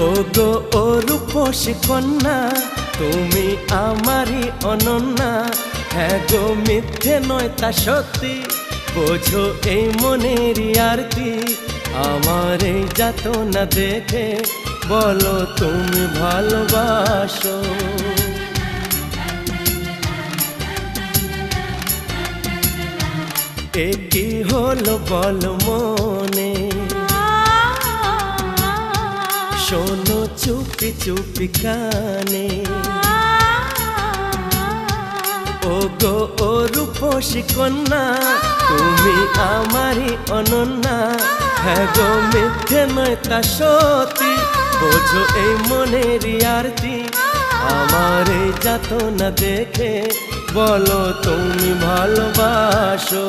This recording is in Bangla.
ওগো ও রূপসী কন্যা, তুমি আমারই অনন্যা। হ্যাঁ গো মিথ্যে নয় তা সত্যি, বোঝো এই মনেরই আরতি। আমার এই যাতনা দেখে বলো তুমি ভালোবাসো। এ কি হলো বলো মনে, শোনো চুপি চুপি কানে। ওগো ও রূপসী কন্যা, তুমি আমারই অনন্যা। হ্যাঁ গো মিথ্যে নয় তা সত্যি, বোঝো এই মনেরই আরতি। আমার এই যাতনা দেখে বলো তুমি ভালোবাসো।